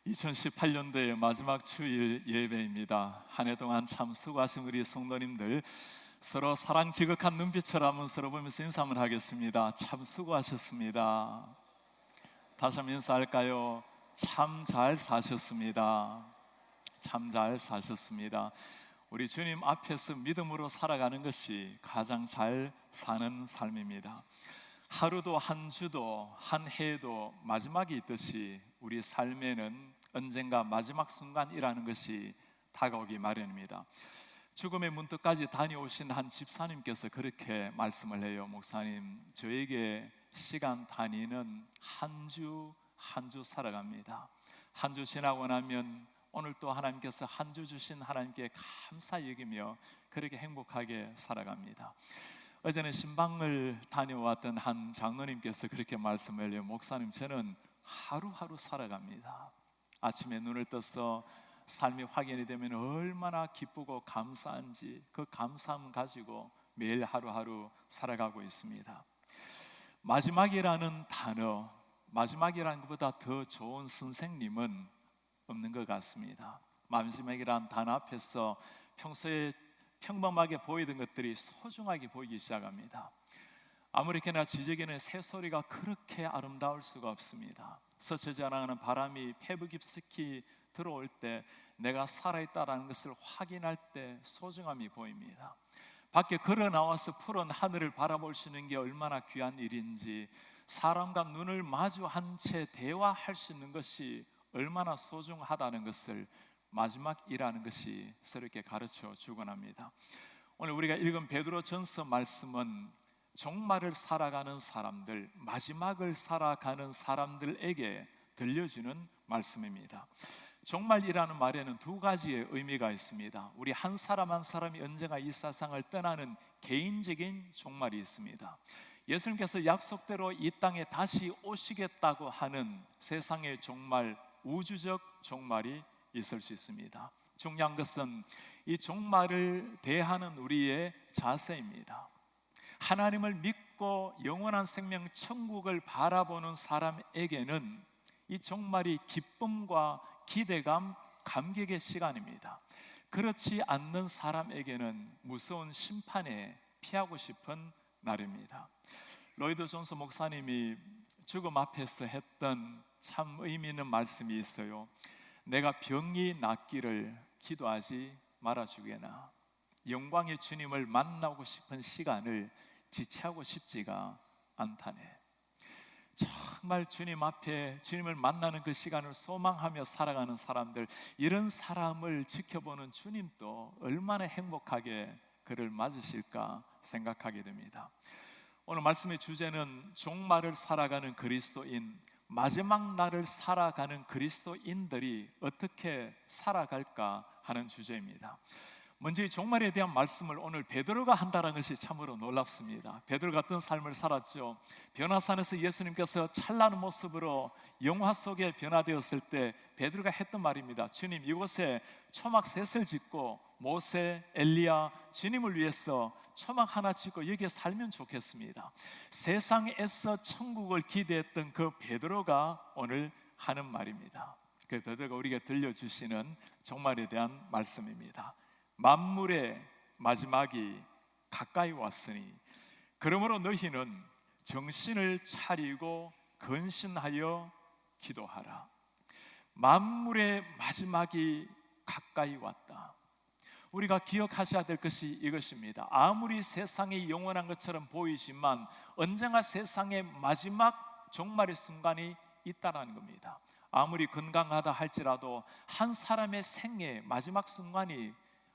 2018년도의 마지막 주일 예배입니다. 한 해 동안 참 수고하신 우리 성도님들, 서로 사랑 지극한 눈빛으로 한번 서로 보면서 인사 한번 하겠습니다. 참 수고하셨습니다. 다시 한번 인사할까요? 참 잘 사셨습니다. 참 잘 사셨습니다. 우리 주님 앞에서 믿음으로 살아가는 것이 가장 잘 사는 삶입니다. 하루도 한 주도 한 해도 마지막이 있듯이 우리 삶에는 언젠가 마지막 순간이라는 것이 다가오기 마련입니다. 죽음의 문턱까지 다녀오신 한 집사님께서 그렇게 말씀을 해요. 목사님, 저에게 시간 단위는 한 주 한 주 살아갑니다. 한 주 지나고 나면 오늘 또 하나님께서 한 주 주신 하나님께 감사 여기며 그렇게 행복하게 살아갑니다. 어제는 신방을 다녀왔던 한 장로님께서 그렇게 말씀을 해요. 목사님, 저는 하루하루 살아갑니다. 아침에 눈을 떠서 삶이 확인이 되면 얼마나 기쁘고 감사한지 그 감사함 가지고 매일 하루하루 살아가고 있습니다. 마지막이라는 단어, 마지막이라는 것보다 더 좋은 선생님은 없는 것 같습니다. 마지막이라는 단어 앞에서 평소에 평범하게 보이던 것들이 소중하게 보이기 시작합니다. 아무렇게나 지저귀는 새소리가 그렇게 아름다울 수가 없습니다. 스쳐져 나가는 바람이 패부 깊숙이 들어올 때 내가 살아있다는 것을 확인할 때 소중함이 보입니다. 밖에 걸어 나와서 푸른 하늘을 바라볼 수 있는 게 얼마나 귀한 일인지, 사람과 눈을 마주한 채 대화할 수 있는 것이 얼마나 소중하다는 것을 마지막이라는 것이 서로에게 가르쳐 주곤 합니다. 오늘 우리가 읽은 베드로전서 말씀은 종말을 살아가는 사람들, 마지막을 살아가는 사람들에게 들려주는 말씀입니다. 종말이라는 말에는 두 가지의 의미가 있습니다. 우리 한 사람 한 사람이 언젠가 이 세상을 떠나는 개인적인 종말이 있습니다. 예수님께서 약속대로 이 땅에 다시 오시겠다고 하는 세상의 종말, 우주적 종말이 있을 수 있습니다. 중요한 것은 이 종말을 대하는 우리의 자세입니다. 하나님을 믿고 영원한 생명 천국을 바라보는 사람에게는 이 종말이 기쁨과 기대감, 감격의 시간입니다. 그렇지 않는 사람에게는 무서운 심판에 피하고 싶은 날입니다. 로이드 존스 목사님이 죽음 앞에서 했던 참 의미 있는 말씀이 있어요. 내가 병이 낫기를 기도하지 말아주게나 영광의 주님을 만나고 싶은 시간을 지체하고 싶지가 않다네. 정말 주님 앞에 주님을 만나는 그 시간을 소망하며 살아가는 사람들, 이런 사람을 지켜보는 주님도 얼마나 행복하게 그를 맞으실까 생각하게 됩니다. 오늘 말씀의 주제는 종말을 살아가는 그리스도인, 마지막 날을 살아가는 그리스도인들이 어떻게 살아갈까 하는 주제입니다. 먼저 이 종말에 대한 말씀을 오늘 베드로가 한다는 것이 참으로 놀랍습니다. 베드로가 어떤 삶을 살았죠? 변화산에서 예수님께서 찬란한 모습으로 영화 속에 변화되었을 때 베드로가 했던 말입니다. 주님, 이곳에 초막 셋을 짓고 모세, 엘리야, 주님을 위해서 초막 하나 짓고 여기에 살면 좋겠습니다. 세상에서 천국을 기대했던 그 베드로가 오늘 하는 말입니다. 그 베드로가 우리에게 들려주시는 종말에 대한 말씀입니다. 만물의 마지막이 가까이 왔으니 그러므로 너희는 정신을 차리고 근신하여 기도하라. 만물의 마지막이 가까이 왔다. 우리가 기억하셔야 될 것이 이것입니다. 아무리 세상이 영원한 것처럼 보이지만 언젠가 세상의 마지막 종말의 순간이 있다는 겁니다. 아무리 건강하다 할지라도 한 사람의 생애 마지막 순간이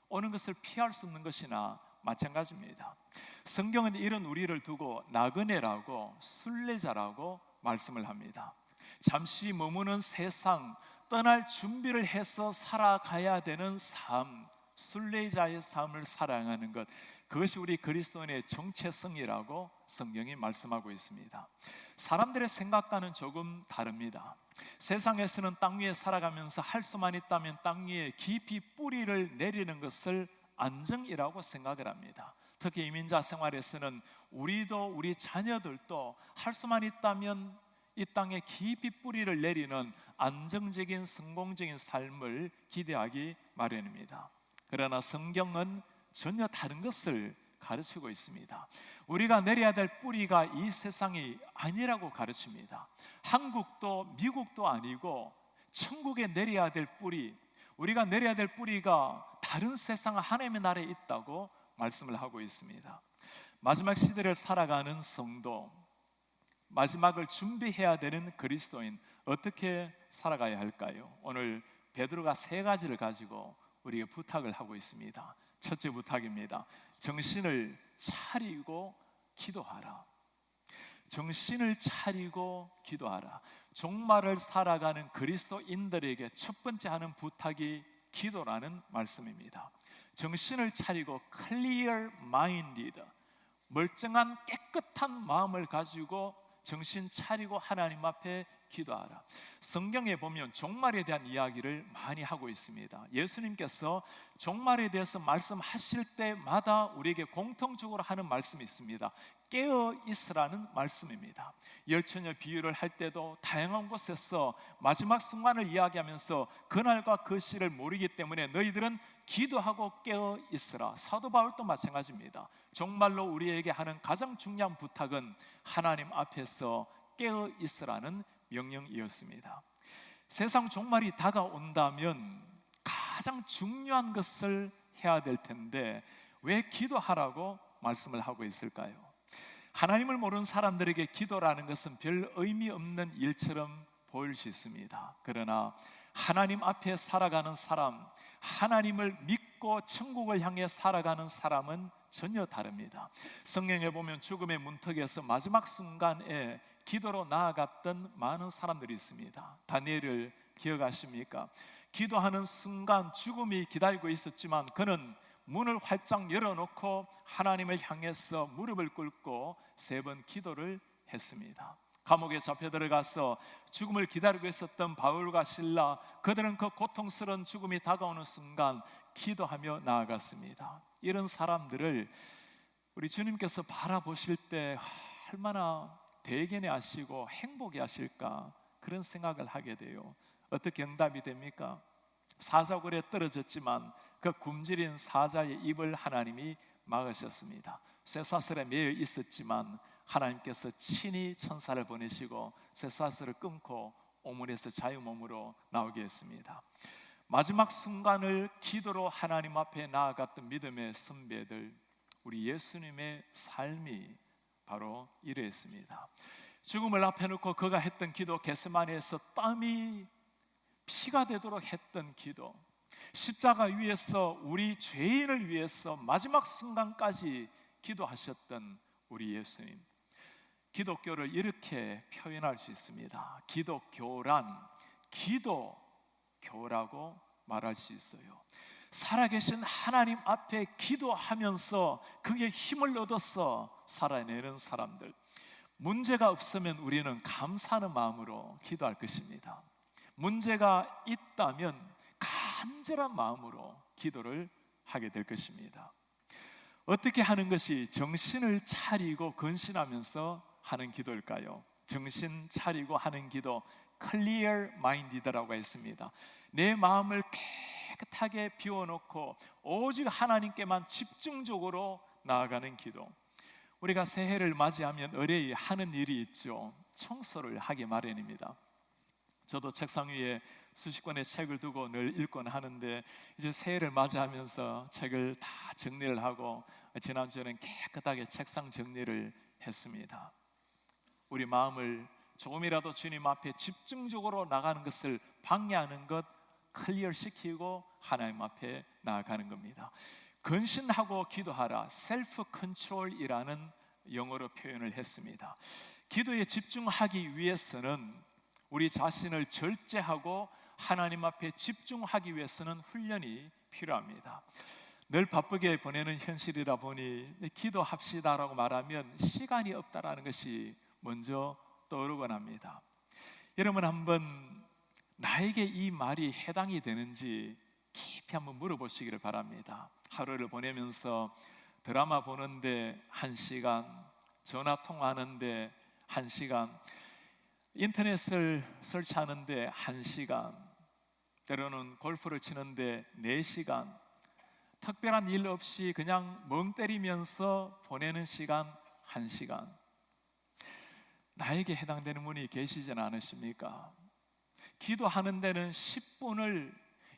오는 것을 피할 수 없는 것이나 마찬가지입니다. 성경은 이런 우리를 두고 나그네라고 순례자라고 말씀을 합니다. 잠시 머무는 세상, 떠날 준비를 해서 살아가야 되는 삶, 순례자의 삶을 살아가는 것, 그것이 우리 그리스도인의 정체성이라고 성경이 말씀하고 있습니다. 사람들의 생각과는 조금 다릅니다. 세상에서는 땅 위에 살아가면서 할 수만 있다면 땅 위에 깊이 뿌리를 내리는 것을 안정이라고 생각을 합니다. 특히 이민자 생활에서는 우리도 우리 자녀들도 할 수만 있다면 이 땅에 깊이 뿌리를 내리는 안정적인 성공적인 삶을 기대하기 마련입니다. 그러나 성경은 전혀 다른 것을 가르치고 있습니다. 우리가 내려야 될 뿌리가 이 세상이 아니라고 가르칩니다. 한국도 미국도 아니고 천국에 내려야 될 뿌리, 우리가 내려야 될 뿌리가 다른 세상 하나님의 나라에 있다고 말씀을 하고 있습니다. 마지막 시대를 살아가는 성도, 마지막을 준비해야 되는 그리스도인, 어떻게 살아가야 할까요? 오늘 베드로가 3가지를 가지고 우리에게 부탁을 하고 있습니다. 첫째 부탁입니다. 정신을 차리고 기도하라. 정신을 차리고 기도하라. 종말을 살아가는 그리스도인들에게 첫 번째 하는 부탁이 기도라는 말씀입니다. 정신을 차리고 clear minded, 멀쩡한 깨끗한 마음을 가지고 정신 차리고 하나님 앞에 기도하라. 성경에 보면 종말에 대한 이야기를 많이 하고 있습니다. 예수님께서 종말에 대해서 말씀하실 때마다 우리에게 공통적으로 하는 말씀이 있습니다. 깨어 있으라는 말씀입니다. 열처녀 비유를 할 때도 다양한 곳에서 마지막 순간을 이야기하면서 그날과 그 시를 모르기 때문에 너희들은 기도하고 깨어 있으라. 사도 바울도 마찬가지입니다. 정말로 우리에게 하는 가장 중요한 부탁은 하나님 앞에서 깨어 있으라는 명령이었습니다. 세상 종말이 다가온다면 가장 중요한 것을 해야 될 텐데 왜 기도하라고 말씀을 하고 있을까요? 하나님을 모르는 사람들에게 기도라는 것은 별 의미 없는 일처럼 보일 수 있습니다. 그러나 하나님 앞에 살아가는 사람, 하나님을 믿고 천국을 향해 살아가는 사람은 전혀 다릅니다. 성경에 보면 죽음의 문턱에서 마지막 순간에 기도로 나아갔던 많은 사람들이 있습니다. 다니엘을 기억하십니까? 기도하는 순간 죽음이 기다리고 있었지만 그는 문을 활짝 열어놓고 하나님을 향해서 무릎을 꿇고 3번 기도를 했습니다. 감옥에 잡혀 들어가서 죽음을 기다리고 있었던 바울과 실라, 그들은 그 고통스러운 죽음이 다가오는 순간 기도하며 나아갔습니다. 이런 사람들을 우리 주님께서 바라보실 때 얼마나 대견해 하시고 행복해 하실까, 그런 생각을 하게 돼요. 어떻게 응답이 됩니까? 사자굴에 떨어졌지만 그 굶주린 사자의 입을 하나님이 막으셨습니다. 쇠사슬에 매여 있었지만 하나님께서 친히 천사를 보내시고 쇠사슬을 끊고 오물에서 자유몸으로 나오게 했습니다. 마지막 순간을 기도로 하나님 앞에 나아갔던 믿음의 선배들, 우리 예수님의 삶이 바로 이러했습니다. 죽음을 앞에 놓고 그가 했던 기도, 겟세마네에서 땀이 피가 되도록 했던 기도, 십자가 위에서 우리 죄인을 위해서 마지막 순간까지 기도하셨던 우리 예수님. 기독교를 이렇게 표현할 수 있습니다. 기독교란 기도교라고 말할 수 있어요. 살아계신 하나님 앞에 기도하면서 그게 힘을 얻어서 살아내는 사람들. 문제가 없으면 우리는 감사하는 마음으로 기도할 것입니다. 문제가 있다면 간절한 마음으로 기도를 하게 될 것입니다. 어떻게 하는 것이 정신을 차리고 근신하면서 하는 기도일까요? 정신 차리고 하는 기도, clear minded라고 했습니다. 내 마음을 깨끗하게 비워놓고 오직 하나님께만 집중적으로 나아가는 기도. 우리가 새해를 맞이하면 의뢰이 하는 일이 있죠. 청소를 하기 마련입니다. 저도 책상 위에 수십 권의 책을 두고 늘 읽곤 하는데 이제 새해를 맞이하면서 책을 다 정리를 하고 지난주에는 깨끗하게 책상 정리를 했습니다. 우리 마음을 조금이라도 주님 앞에 집중적으로 나가는 것을 방해하는 것 클리어 시키고 하나님 앞에 나아가는 겁니다. 근신하고 기도하라, 셀프 컨트롤이라는 영어로 표현을 했습니다. 기도에 집중하기 위해서는 우리 자신을 절제하고 하나님 앞에 집중하기 위해서는 훈련이 필요합니다. 늘 바쁘게 보내는 현실이라 보니 기도합시다라고 말하면 시간이 없다라는 것이 먼저 떠오르곤 합니다. 여러분 한번 나에게 이 말이 해당이 되는지 깊이 한번 물어보시기를 바랍니다. 하루를 보내면서 드라마 보는데 1시간, 전화 통화하는데 1시간, 인터넷을 설치하는데 1시간, 때로는 골프를 치는데 4시간, 특별한 일 없이 그냥 멍 때리면서 보내는 시간 1시간. 나에게 해당되는 분이 계시진 않으십니까? 기도하는 데는 10분을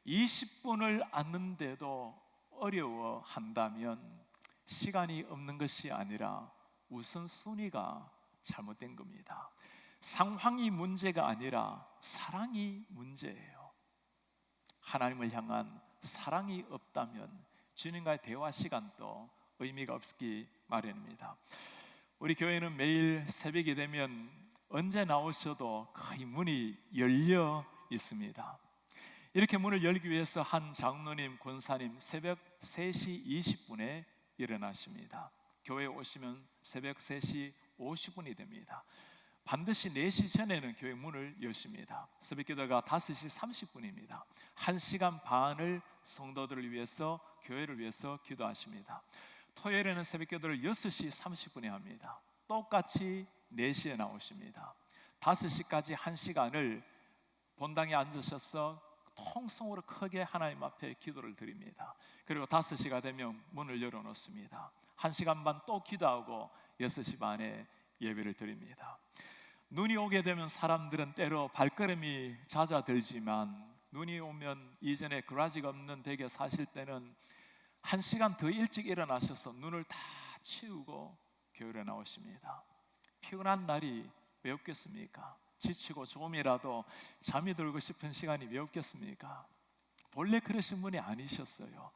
20분을 앉는데도 어려워한다면 시간이 없는 것이 아니라 우선순위가 잘못된 겁니다. 상황이 문제가 아니라 사랑이 문제예요. 하나님을 향한 사랑이 없다면 주님과의 대화 시간도 의미가 없기 마련입니다. 우리 교회는 매일 새벽이 되면 언제 나오셔도 거의 문이 열려 있습니다. 이렇게 문을 열기 위해서 한 장로님, 권사님 새벽 3시 20분에 일어나십니다. 교회에 오시면 새벽 3시 50분이 됩니다. 반드시 4시 전에는 교회 문을 여십니다. 새벽기도가 5시 30분입니다. 1시간 반을 성도들을 위해서, 교회를 위해서 기도하십니다. 토요일에는 새벽기도를 6시 30분에 합니다. 똑같이 4시에 나오십니다. 5시까지 1시간을 본당에 앉으셔서 통성으로 크게 하나님 앞에 기도를 드립니다. 그리고 5시가 되면 문을 열어놓습니다. 1시간 반 또 기도하고 6시 반에 예배를 드립니다. 눈이 오게 되면 사람들은 때로 발걸음이 잦아들지만, 눈이 오면 이전에 그라지가 없는 댁에 사실 때는 1시간 더 일찍 일어나셔서 눈을 다 치우고 교회에 나오십니다. 피곤한 날이 왜 없겠습니까? 지치고 조금이라도 잠이 들고 싶은 시간이 왜 없겠습니까? 본래 그러신 분이 아니셨어요.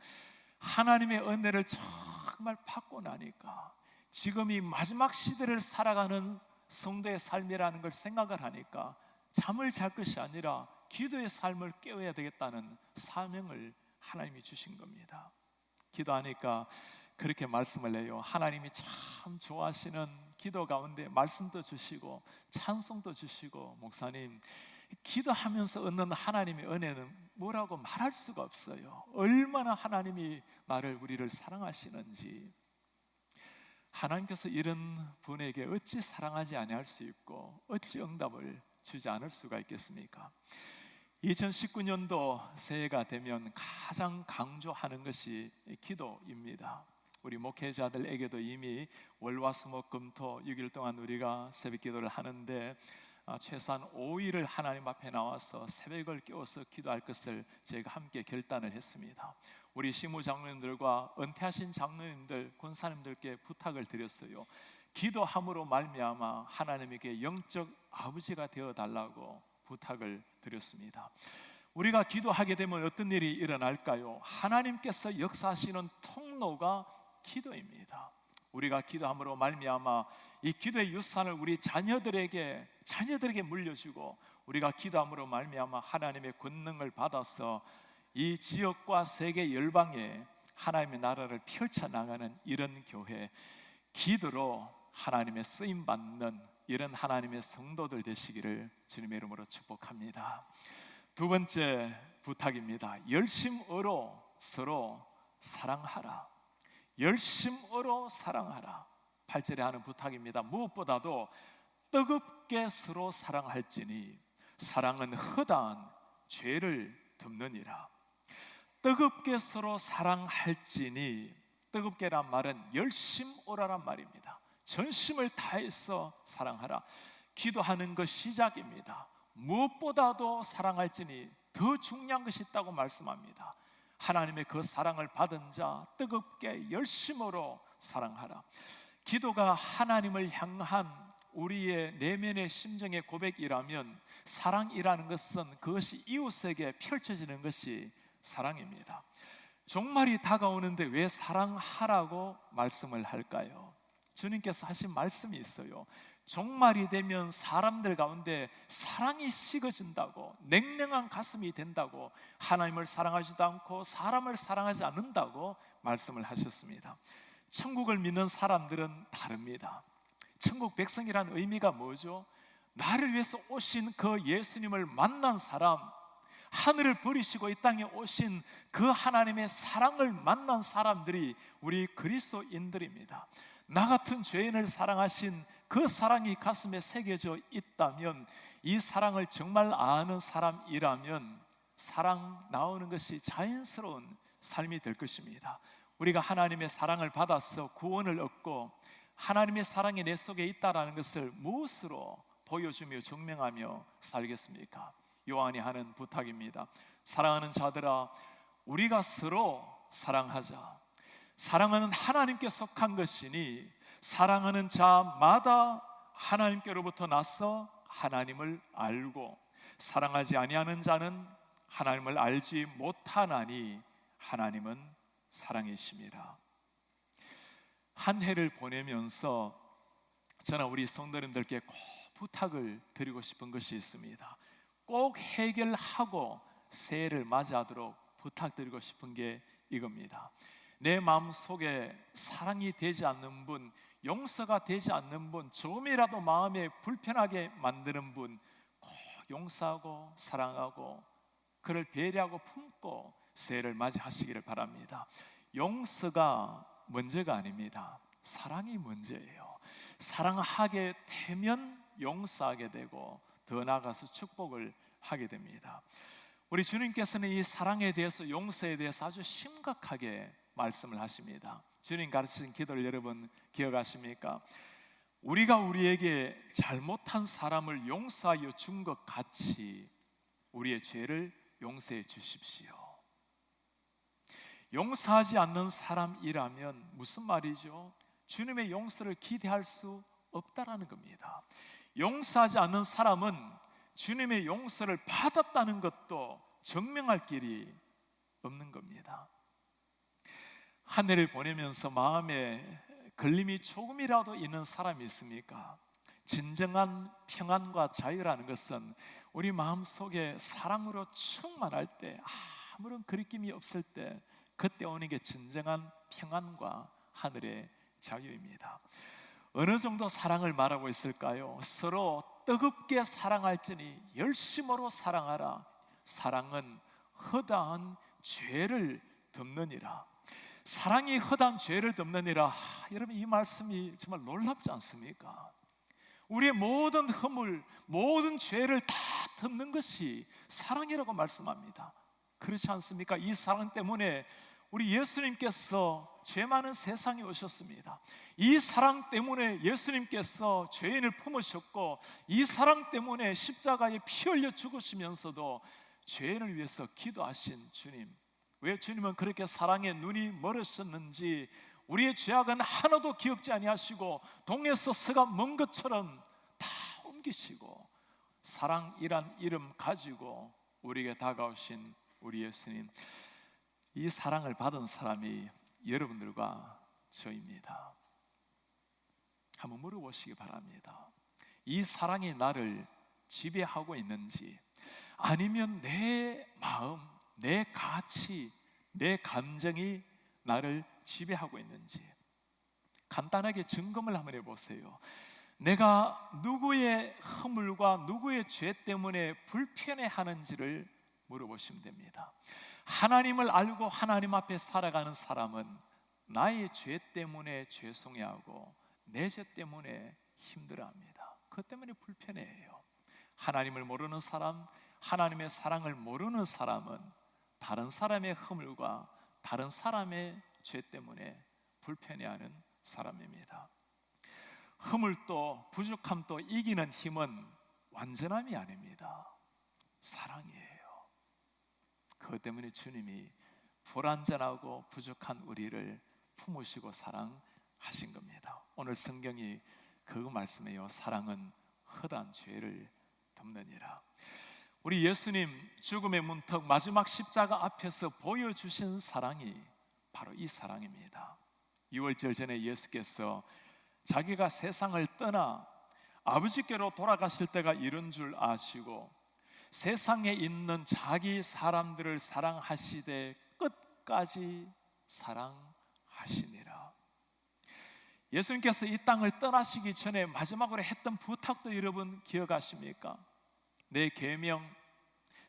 하나님의 은혜를 정말 받고 나니까, 지금이 마지막 시대를 살아가는 성도의 삶이라는 걸 생각을 하니까 잠을 잘 것이 아니라 기도의 삶을 깨워야 되겠다는 사명을 하나님이 주신 겁니다. 기도하니까 그렇게 말씀을 해요. 하나님이 참 좋아하시는 기도 가운데 말씀도 주시고 찬송도 주시고, 목사님, 기도하면서 얻는 하나님의 은혜는 뭐라고 말할 수가 없어요. 얼마나 하나님이 우리를 사랑하시는지. 하나님께서 이런 분에게 어찌 사랑하지 아니할 수 있고 어찌 응답을 주지 않을 수가 있겠습니까? 2019년도 새해가 되면 가장 강조하는 것이 기도입니다. 우리 목회자들에게도 이미 월화수목금토 6일 동안 우리가 새벽 기도를 하는데, 최소한 5일을 하나님 앞에 나와서 새벽을 깨워서 기도할 것을 저희가 함께 결단을 했습니다. 우리 시무 장로님들과 은퇴하신 장로님들, 권사님들께 부탁을 드렸어요. 기도함으로 말미암아 하나님에게 영적 아버지가 되어 달라고 부탁을 드렸습니다. 우리가 기도하게 되면 어떤 일이 일어날까요? 하나님께서 역사하시는 통로가 기도입니다. 우리가 기도함으로 말미암아 이 기도의 유산을 우리 자녀들에게 물려주고, 우리가 기도함으로 말미암아 하나님의 권능을 받아서 이 지역과 세계 열방에 하나님의 나라를 펼쳐나가는 이런 교회, 기도로 하나님의 쓰임받는 이런 하나님의 성도들 되시기를 주님의 이름으로 축복합니다. 두 번째 부탁입니다. 열심으로 서로 사랑하라. 열심으로 사랑하라. 8절에 하는 부탁입니다. 무엇보다도 뜨겁게 서로 사랑할지니 사랑은 허다한 죄를 덮느니라. 뜨겁게 서로 사랑할지니, 뜨겁게란 말은 열심오라란 말입니다. 전심을 다해서 사랑하라. 기도하는 것 시작입니다. 무엇보다도 사랑할지니, 더 중요한 것이 있다고 말씀합니다. 하나님의 그 사랑을 받은 자 뜨겁게 열심으로 사랑하라. 기도가 하나님을 향한 우리의 내면의 심정의 고백이라면, 사랑이라는 것은 그것이 이웃에게 펼쳐지는 것이 사랑입니다. 종말이 다가오는데 왜 사랑하라고 말씀을 할까요? 주님께서 하신 말씀이 있어요. 종말이 되면 사람들 가운데 사랑이 식어진다고, 냉랭한 가슴이 된다고, 하나님을 사랑하지도 않고 사람을 사랑하지 않는다고 말씀을 하셨습니다. 천국을 믿는 사람들은 다릅니다. 천국 백성이라는 의미가 뭐죠? 나를 위해서 오신 그 예수님을 만난 사람, 하늘을 버리시고 이 땅에 오신 그 하나님의 사랑을 만난 사람들이 우리 그리스도인들입니다. 나 같은 죄인을 사랑하신 그 사랑이 가슴에 새겨져 있다면 이 사랑을 정말 아는 사람이라면 사랑 나오는 것이 자연스러운 삶이 될 것입니다. 우리가 하나님의 사랑을 받아서 구원을 얻고 하나님의 사랑이 내 속에 있다는 것을 무엇으로 보여주며 증명하며 살겠습니까? 요한이 하는 부탁입니다. 사랑하는 자들아, 우리가 서로 사랑하자. 사랑은 하나님께 속한 것이니 사랑하는 자마다 하나님께로부터 나서 하나님을 알고, 사랑하지 아니하는 자는 하나님을 알지 못하나니 하나님은 사랑이심이라. 한 해를 보내면서 저는 우리 성도님들께 꼭 부탁을 드리고 싶은 것이 있습니다. 꼭 해결하고 새해를 맞이하도록 부탁드리고 싶은 게 이겁니다. 내 마음속에 사랑이 되지 않는 분, 용서가 되지 않는 분, 조금이라도 마음에 불편하게 만드는 분 꼭 용서하고 사랑하고 그를 배려하고 품고 새해를 맞이하시기를 바랍니다. 용서가 문제가 아닙니다. 사랑이 문제예요. 사랑하게 되면 용서하게 되고 더 나아가서 축복을 하게 됩니다. 우리 주님께서는 이 사랑에 대해서, 용서에 대해서 아주 심각하게 말씀을 하십니다. 주님 가르치신 기도를 여러분 기억하십니까? 우리가 우리에게 잘못한 사람을 용서하여 준 것 같이 우리의 죄를 용서해 주십시오. 용서하지 않는 사람이라면 무슨 말이죠? 주님의 용서를 기대할 수 없다라는 겁니다. 용서하지 않는 사람은 주님의 용서를 받았다는 것도 증명할 길이 없는 겁니다. 한 해를 보내면서 마음에 걸림이 조금이라도 있는 사람이 있습니까? 진정한 평안과 자유라는 것은 우리 마음속에 사랑으로 충만할 때, 아무런 거리낌이 없을 때, 그때 오는 게 진정한 평안과 하늘의 자유입니다. 어느 정도 사랑을 말하고 있을까요? 서로 뜨겁게 사랑할지니 열심으로 사랑하라. 사랑은 허다한 죄를 덮느니라. 사랑이 허다한 죄를 덮느니라. 여러분, 이 말씀이 정말 놀랍지 않습니까? 우리의 모든 허물, 모든 죄를 다 덮는 것이 사랑이라고 말씀합니다. 그렇지 않습니까? 이 사랑 때문에 우리 예수님께서 죄 많은 세상에 오셨습니다. 이 사랑 때문에 예수님께서 죄인을 품으셨고, 이 사랑 때문에 십자가에 피 흘려 죽으시면서도 죄인을 위해서 기도하신 주님, 왜 주님은 그렇게 사랑에 눈이 멀으셨는지 우리의 죄악은 하나도 기억지 아니하시고 동에서 서가 먼 것처럼 다 옮기시고 사랑이란 이름 가지고 우리에게 다가오신 우리 예수님, 이 사랑을 받은 사람이 여러분들과 저입니다. 한번 물어보시기 바랍니다. 이 사랑이 나를 지배하고 있는지, 아니면 내 마음, 내 가치, 내 감정이 나를 지배하고 있는지 간단하게 점검을 한번 해보세요. 내가 누구의 허물과 누구의 죄 때문에 불편해하는지를 물어보시면 됩니다. 하나님을 알고 하나님 앞에 살아가는 사람은 나의 죄 때문에 죄송해하고 내 죄 때문에 힘들어합니다. 그것 때문에 불편해해요. 하나님을 모르는 사람, 하나님의 사랑을 모르는 사람은 다른 사람의 허물과 다른 사람의 죄 때문에 불편해하는 사람입니다. 허물도 부족함도 이기는 힘은 완전함이 아닙니다. 사랑이에요. 그것 때문에 주님이 불완전하고 부족한 우리를 품으시고 사랑하신 겁니다. 오늘 성경이 그 말씀이에요. 사랑은 허다한 죄를 덮느니라. 우리 예수님 죽음의 문턱 마지막 십자가 앞에서 보여주신 사랑이 바로 이 사랑입니다. 6월절 전에 예수께서 자기가 세상을 떠나 아버지께로 돌아가실 때가 이른 줄 아시고 세상에 있는 자기 사람들을 사랑하시되 끝까지 사랑하시니라. 예수님께서 이 땅을 떠나시기 전에 마지막으로 했던 부탁도 여러분 기억하십니까? 내 계명,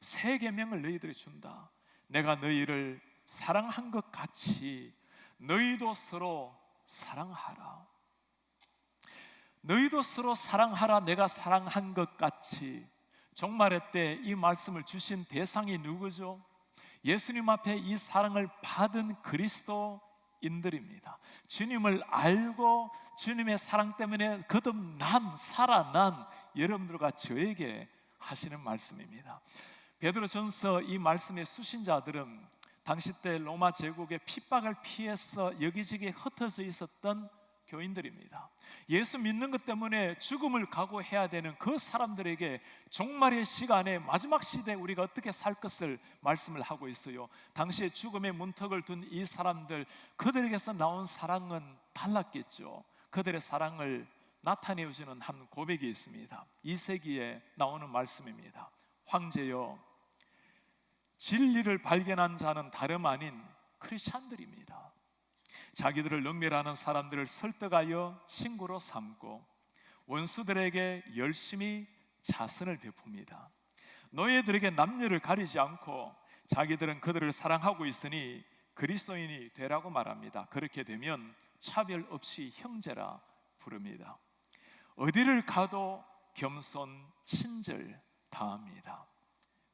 새 계명을 너희들이 준다. 내가 너희를 사랑한 것 같이 너희도 서로 사랑하라. 너희도 서로 사랑하라. 내가 사랑한 것 같이 종말의 때 이 말씀을 주신 대상이 누구죠? 예수님 앞에 이 사랑을 받은 그리스도인들입니다. 주님을 알고 주님의 사랑 때문에 거듭난, 살아난 여러분들과 저에게 하시는 말씀입니다. 베드로전서 이 말씀의 수신자들은 당시 때 로마 제국의 핍박을 피해서 여기저기 흩어져 있었던 교인들입니다. 예수 믿는 것 때문에 죽음을 각오해야 되는 그 사람들에게 종말의 시간에, 마지막 시대에 우리가 어떻게 살 것을 말씀을 하고 있어요. 당시에 죽음의 문턱을 둔 이 사람들, 그들에게서 나온 사랑은 달랐겠죠. 그들의 사랑을 나타내주는 한 고백이 있습니다. 2세기에 나오는 말씀입니다. 황제여, 진리를 발견한 자는 다름 아닌 크리스찬들입니다. 자기들을 능멸하는 사람들을 설득하여 친구로 삼고 원수들에게 열심히 자선을 베풉니다. 노예들에게 남녀를 가리지 않고 자기들은 그들을 사랑하고 있으니 그리스도인이 되라고 말합니다. 그렇게 되면 차별 없이 형제라 부릅니다. 어디를 가도 겸손, 친절 다합니다.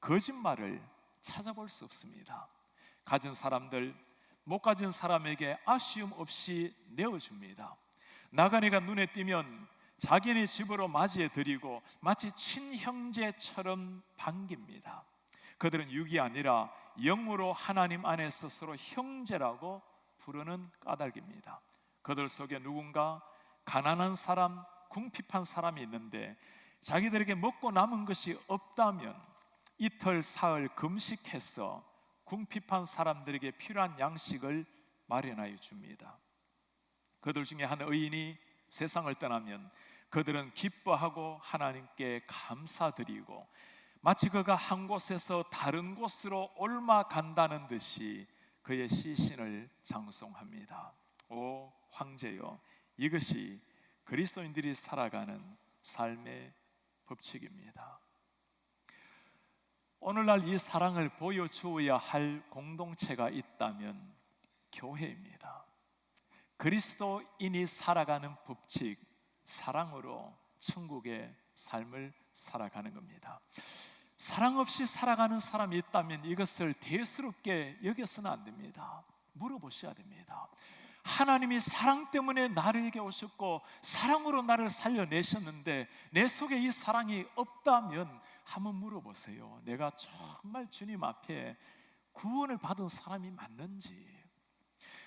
거짓말을 찾아볼 수 없습니다. 가진 사람들, 못 가진 사람에게 아쉬움 없이 내어줍니다. 나그네가 눈에 띄면 자기네 집으로 맞이해 드리고 마치 친형제처럼 반깁니다. 그들은 육이 아니라 영으로 하나님 안에서 서로 형제라고 부르는 까닭입니다. 그들 속에 누군가 가난한 사람, 궁핍한 사람이 있는데 자기들에게 먹고 남은 것이 없다면 이틀 사흘 금식해서 궁핍한 사람들에게 필요한 양식을 마련하여 줍니다. 그들 중에 한 의인이 세상을 떠나면 그들은 기뻐하고 하나님께 감사드리고 마치 그가 한 곳에서 다른 곳으로 옮아간다는 듯이 그의 시신을 장송합니다. 오 황제여, 이것이 그리스도인들이 살아가는 삶의 법칙입니다. 오늘날 이 사랑을 보여주어야 할 공동체가 있다면 교회입니다. 그리스도인이 살아가는 법칙, 사랑으로 천국의 삶을 살아가는 겁니다. 사랑 없이 살아가는 사람이 있다면 이것을 대수롭게 여겨서는 안 됩니다. 물어보셔야 됩니다. 하나님이 사랑 때문에 나에게 오셨고 사랑으로 나를 살려내셨는데 내 속에 이 사랑이 없다면 한번 물어보세요. 내가 정말 주님 앞에 구원을 받은 사람이 맞는지,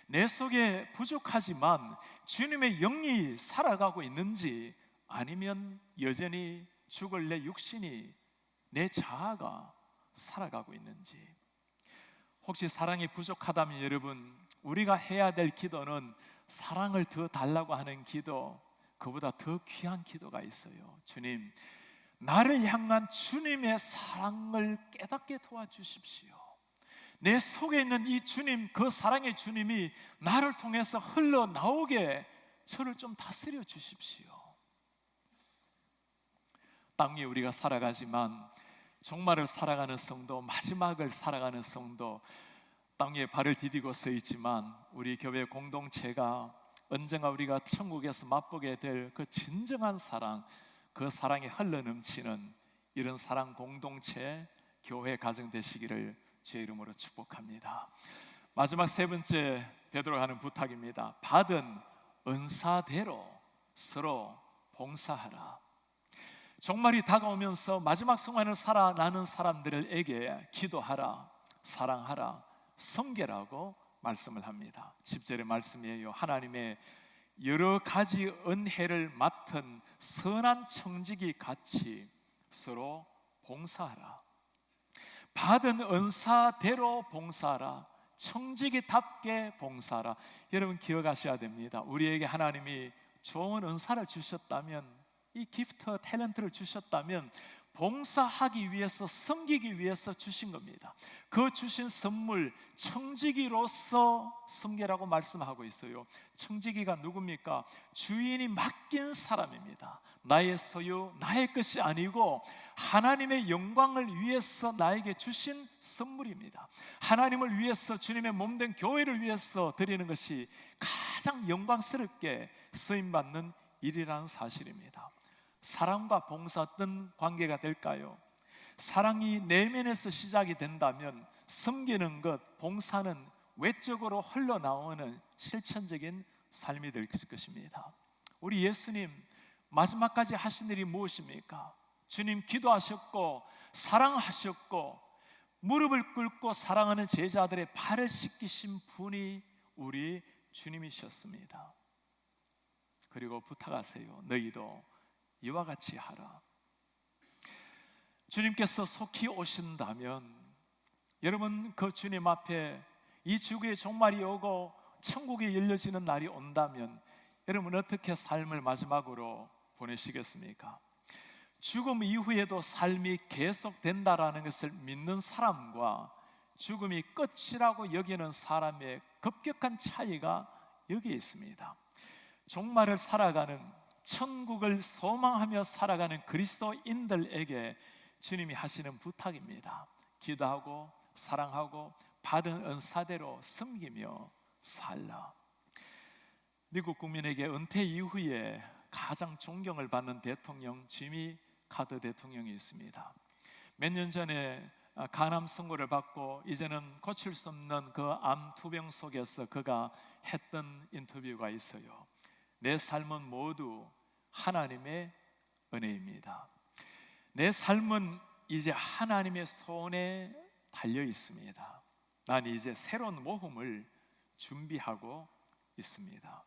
내 속에 부족하지만 주님의 영이 살아가고 있는지, 아니면 여전히 죽을 내 육신이, 내 자아가 살아가고 있는지. 혹시 사랑이 부족하다면 여러분, 우리가 해야 될 기도는 사랑을 더 달라고 하는 기도, 그보다 더 귀한 기도가 있어요. 주님, 나를 향한 주님의 사랑을 깨닫게 도와주십시오. 내 속에 있는 이 주님, 그 사랑의 주님이 나를 통해서 흘러나오게 저를 좀 다스려 주십시오. 땅 위에 우리가 살아가지만 종말을 살아가는 성도, 마지막을 살아가는 성도, 땅 위에 발을 디디고 서 있지만 우리 교회 공동체가 언젠가 우리가 천국에서 맛보게 될 그 진정한 사랑, 그 사랑이 흘러넘치는 이런 사랑 공동체, 교회 가정 되시기를 주의 이름으로 축복합니다. 마지막 세 번째 베드로가 하는 부탁입니다. 받은 은사대로 서로 봉사하라. 종말이 다가오면서 마지막 순간을 살아나는 사람들에게 기도하라, 사랑하라, 섬기라고 말씀을 합니다. 10절의 말씀이에요. 하나님의 여러 가지 은혜를 맡은 선한 청지기 같이 서로 봉사하라. 받은 은사대로 봉사하라. 청지기답게 봉사하라. 여러분 기억하셔야 됩니다. 우리에게 하나님이 좋은 은사를 주셨다면, 이 기프트, 탤런트를 주셨다면 봉사하기 위해서, 섬기기 위해서 주신 겁니다. 그 주신 선물, 청지기로서 섬기라고 말씀하고 있어요. 청지기가 누굽니까? 주인이 맡긴 사람입니다. 나의 소유, 나의 것이 아니고 하나님의 영광을 위해서 나에게 주신 선물입니다. 하나님을 위해서, 주님의 몸된 교회를 위해서 드리는 것이 가장 영광스럽게 쓰임받는 일이라는 사실입니다. 사랑과 봉사 어떤 관계가 될까요? 사랑이 내면에서 시작이 된다면 섬기는 것, 봉사는 외적으로 흘러나오는 실천적인 삶이 될 것입니다. 우리 예수님 마지막까지 하신 일이 무엇입니까? 주님 기도하셨고 사랑하셨고 무릎을 꿇고 사랑하는 제자들의 발을 씻기신 분이 우리 주님이셨습니다. 그리고 부탁하세요. 너희도 이와 같이 하라. 주님께서 속히 오신다면, 여러분 그 주님 앞에 이 지구의 종말이 오고 천국이 열려지는 날이 온다면 여러분 어떻게 삶을 마지막으로 보내시겠습니까? 죽음 이후에도 삶이 계속된다라는 것을 믿는 사람과 죽음이 끝이라고 여기는 사람의 급격한 차이가 여기에 있습니다. 종말을 살아가는, 천국을 소망하며 살아가는 그리스도인들에게 주님이 하시는 부탁입니다. 기도하고 사랑하고 받은 은사대로 섬기며 살라. 미국 국민에게 은퇴 이후에 가장 존경을 받는 대통령 지미 카터 대통령이 있습니다. 몇 년 전에 간암 선고를 받고 이제는 고칠 수 없는 그 암 투병 속에서 그가 했던 인터뷰가 있어요. 내 삶은 모두 하나님의 은혜입니다. 내 삶은 이제 하나님의 손에 달려 있습니다. 난 이제 새로운 모험을 준비하고 있습니다.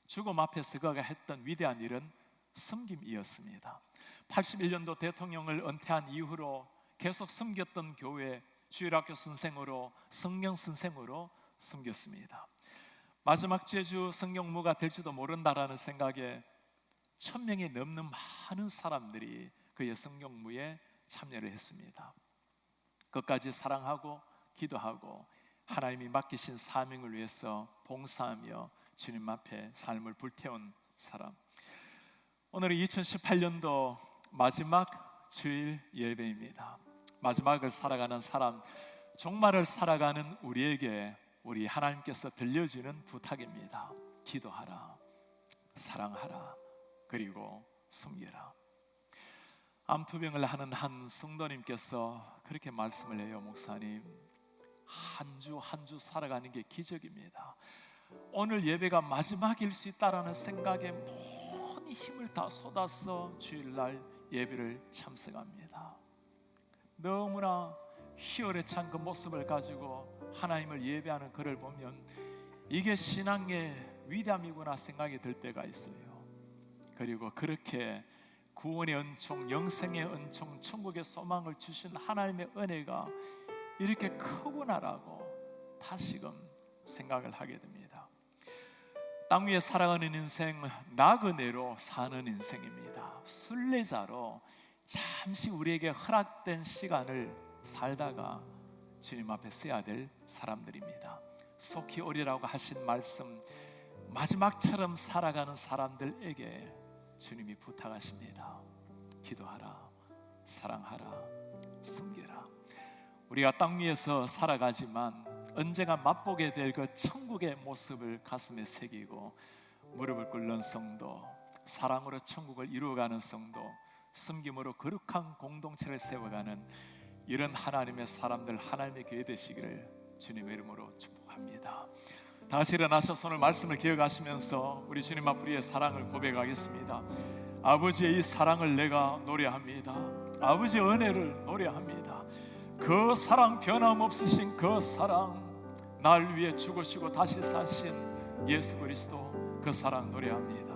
죽음 앞에서 그가 했던 위대한 일은 섬김이었습니다. 81년도 대통령을 은퇴한 이후로 계속 섬겼던 교회 주일학교 선생으로, 성경 선생으로 섬겼습니다. 마지막 제주 성경무가 될지도 모른다라는 생각에 1000명이 넘는 많은 사람들이 그의 성경무에 참여를 했습니다. 끝까지 사랑하고 기도하고 하나님이 맡기신 사명을 위해서 봉사하며 주님 앞에 삶을 불태운 사람. 오늘은 2018년도 마지막 주일 예배입니다. 마지막을 살아가는 사람, 종말을 살아가는 우리에게 우리 하나님께서 들려주는 부탁입니다. 기도하라, 사랑하라, 그리고 섬기라. 암투병을 하는 한 성도님께서 그렇게 말씀을 해요. 목사님, 한 주 한 주 살아가는 게 기적입니다. 오늘 예배가 마지막일 수 있다라는 생각에 모든 힘을 다 쏟아서 주일날 예배를 참석합니다. 너무나 희열에 찬 그 모습을 가지고 하나님을 예배하는 그를 보면 이게 신앙의 위대함이구나 생각이 들 때가 있어요. 그리고 그렇게 구원의 은총, 영생의 은총, 천국의 소망을 주신 하나님의 은혜가 이렇게 크구나라고 다시금 생각을 하게 됩니다. 땅 위에 살아가는 인생, 나그네로 사는 인생입니다. 순례자로 잠시 우리에게 허락된 시간을 살다가 주님 앞에 써야 될 사람들입니다. 속히 오리라고 하신 말씀, 마지막처럼 살아가는 사람들에게 주님이 부탁하십니다. 기도하라, 사랑하라, 섬기라. 우리가 땅 위에서 살아가지만 언젠가 맛보게 될 그 천국의 모습을 가슴에 새기고 무릎을 꿇는 성도, 사랑으로 천국을 이루어가는 성도, 섬김으로 거룩한 공동체를 세워가는 이런 하나님의 사람들, 하나님의 교회 되시기를 주님의 이름으로 축복합니다. 다시 일어나셔서 오늘 말씀을 기억하시면서 우리 주님 앞으로의 사랑을 고백하겠습니다. 아버지의 이 사랑을 내가 노래합니다. 아버지의 은혜를 노래합니다. 그 사랑, 변함없으신 그 사랑, 날 위해 죽으시고 다시 사신 예수 그리스도, 그 사랑 노래합니다.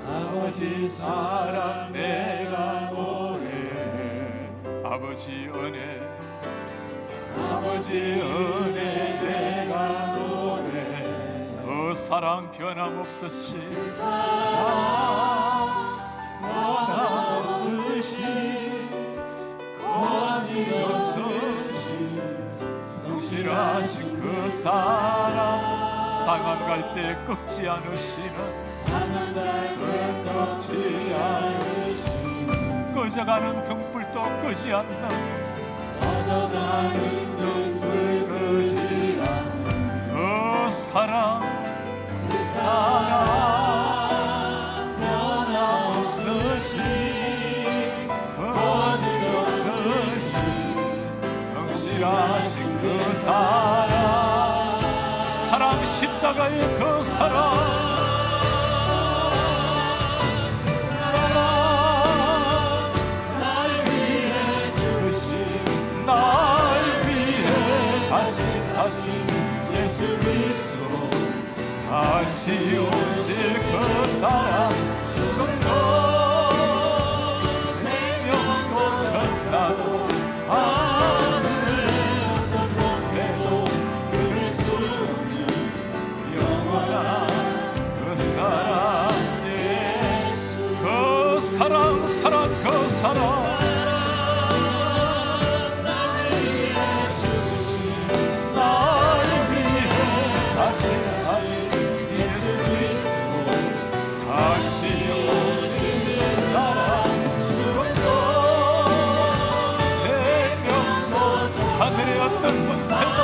아버지 사랑 내가 노래해, 아버지 은혜, 아버지 은혜 내가 노래해, 그 사랑 변함없으신, 그 사랑 변함없으신, 거짓없으신, 성실하신 그 사랑, 상한 갈 때 꺾지 않으시는, 상한 갈 때 꺾지 않으시는, 꺼져가는 등불도 끄지 않는, 꺼져가는 등불 끄지 않는 그 사랑, 그 사랑 십자가의 그 사랑 날 위해 죽으신 날 위해 다시 사신 예수 그리스도 다시 오실 그 사랑 죽음도 생명도 천사도 하늘의 어떤 곳에도 그릴 수 없는 영원한 그 사랑 예수 그 사랑 사랑 그 사랑 날 위해 죽으신 날 위해 다시 사신 예수 그리스도 다시 오신 그 사랑 죽음도 생명도 하늘의 어떤 권세도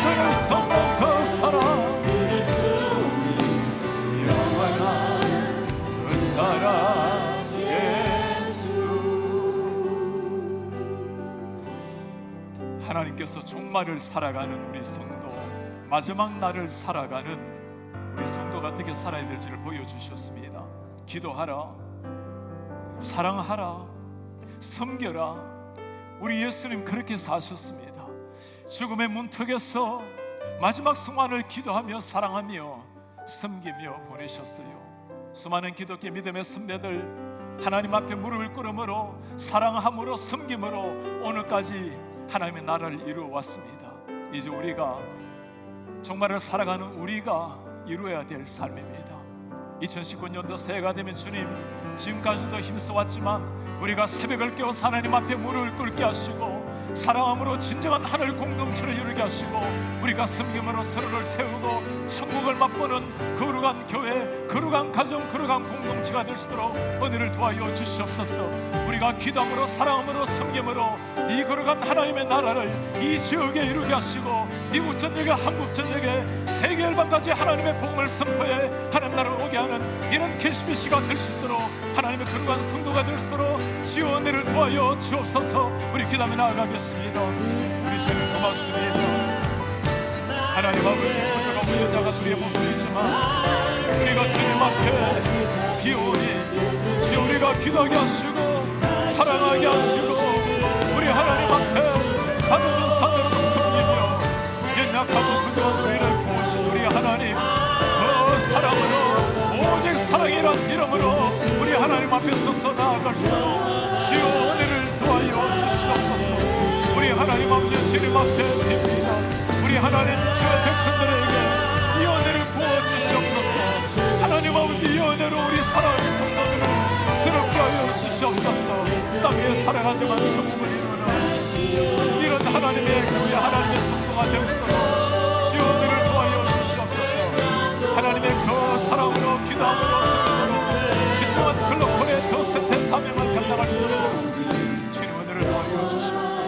그럴 수 없는 그 사랑 그릴 수 없는 영원한 그 사랑 예수 하나님께서 종말을 살아가는 우리 성도 마지막 날을 살아가는 우리 성도가 어떻게 살아야 될지를 보여주셨습니다. 기도하라, 사랑하라, 섬겨라. 우리 예수님 그렇게 사셨습니다. 죽음의 문턱에서 마지막 순간을 기도하며 사랑하며 섬기며 보내셨어요. 수많은 기독교 믿음의 선배들 하나님 앞에 무릎을 꿇음으로 사랑함으로 섬김으로 오늘까지 하나님의 나라를 이루어 왔습니다. 이제 우리가 종말을 살아가는 우리가 이루어야 될 삶입니다. 2019년도 새해가 되면 주님 지금까지도 힘써왔지만 우리가 새벽을 깨워서 하나님 앞에 무릎을 꿇게 하시고 사랑함으로 진정한 하늘 공동체를 이루게 하시고 우리가 섬김으로 서로를 세우고 천국을 맛보는 거룩한 교회, 거룩한 가정, 거룩한 공동체가 될 수 있도록 은혜를 도와여 주시옵소서. 우리가 기도함으로 사랑함으로 섬김으로 이 거룩한 하나님의 나라를 이 지역에 이루게 하시고 미국 전역에 한국 전역에 세계 열방까지 하나님의 복음을 선포해 하나님 나라를 오게 하는 이런 KCBC가 될 수 있도록 하나님의 거룩한 성도가 될 수 있도록 주여 은혜를 도와여 주옵소서. 우리 기도하며 나아가겠습니다. 우리 주님 고맙습니다. 하나님 아버지 부족하고 여자가 우리의 모습이지만 우리가 주님 앞에 기오니 주여 우리가 기도하게 하시고 사랑하게 하시고 우리 하나님 앞에 받은 사대로 섬기며 연약하고 부족한 저희를 보신 우리 하나님 그 사랑으로 오직 사랑이란 이름으로 우리 하나님 앞에 서서 나아갈 수 주여 은혜를 도와여 주시옵소서. 우리 하나님 아버지 주님 앞에 듭니다. 우리 하나님 주의 백성들에게 이 은혜를 부어주시옵소서. 하나님 아버지 이 은혜로 우리 사랑하는 성도들을 새롭게 하여 주시옵소서. 땅에 살아가지만 천국을 이루는 이런 하나님의 교회 하나님의 성도가 될 수 있도록 주의 은혜를 도와여 주시옵소서. 하나님의 그 사랑으로 기도함으로 진정한 글로벌의 더 세태 사명을 감당할 수 있도록 주님 은혜를 도와여 주시옵소서.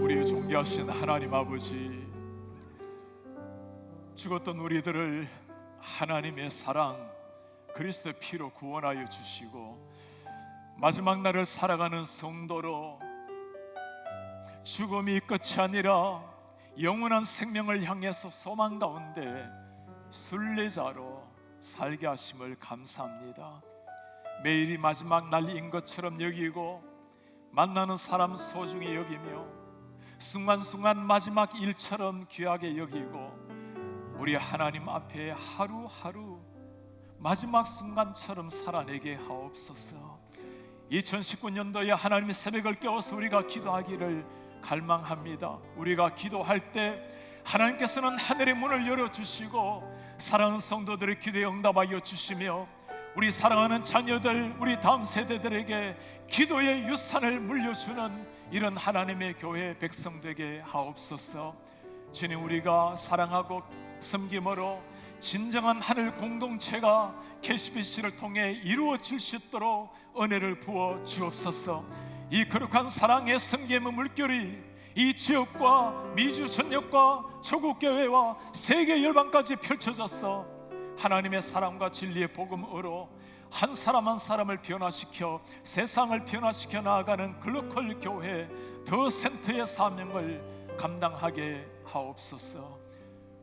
우리의 존귀하신 하나님 아버지 죽었던 우리들을 하나님의 사랑 그리스도의 피로 구원하여 주시고 마지막 날을 살아가는 성도로 죽음이 끝이 아니라 영원한 생명을 향해서 소망 가운데 순례자로 살게 하심을 감사합니다. 매일이 마지막 날인 것처럼 여기고 만나는 사람 소중히 여기며 순간순간 마지막 일처럼 귀하게 여기고 우리 하나님 앞에 하루하루 마지막 순간처럼 살아내게 하옵소서. 2019년도에 하나님의 새벽을 깨워서 우리가 기도하기를 갈망합니다. 우리가 기도할 때 하나님께서는 하늘의 문을 열어주시고 사랑하는 성도들의 기도에 응답하여 주시며 우리 사랑하는 자녀들, 우리 다음 세대들에게 기도의 유산을 물려주는 이런 하나님의 교회 백성 되게 하옵소서. 주님 우리가 사랑하고 섬김으로 진정한 하늘 공동체가 KCBC를 통해 이루어질 수 있도록 은혜를 부어 주옵소서. 이 거룩한 사랑의 섬김의 물결이 이 지역과 미주 전역과 조국교회와 세계 열방까지 펼쳐져서 하나님의 사랑과 진리의 복음으로 한 사람 한 사람을 변화시켜 세상을 변화시켜 나아가는 글로컬 교회 더 센터의 사명을 감당하게 하옵소서.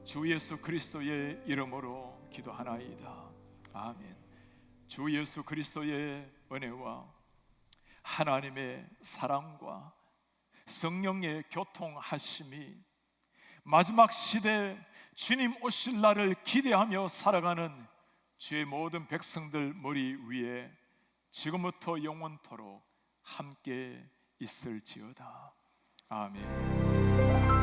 주 예수 그리스도의 이름으로 기도하나이다. 아멘. 주 예수 그리스도의 은혜와 하나님의 사랑과 성령의 교통하심이 마지막 시대 주님 오실 날을 기대하며 살아가는 주의 모든 백성들 머리 위에 지금부터 영원토록 함께 있을지어다. 아멘.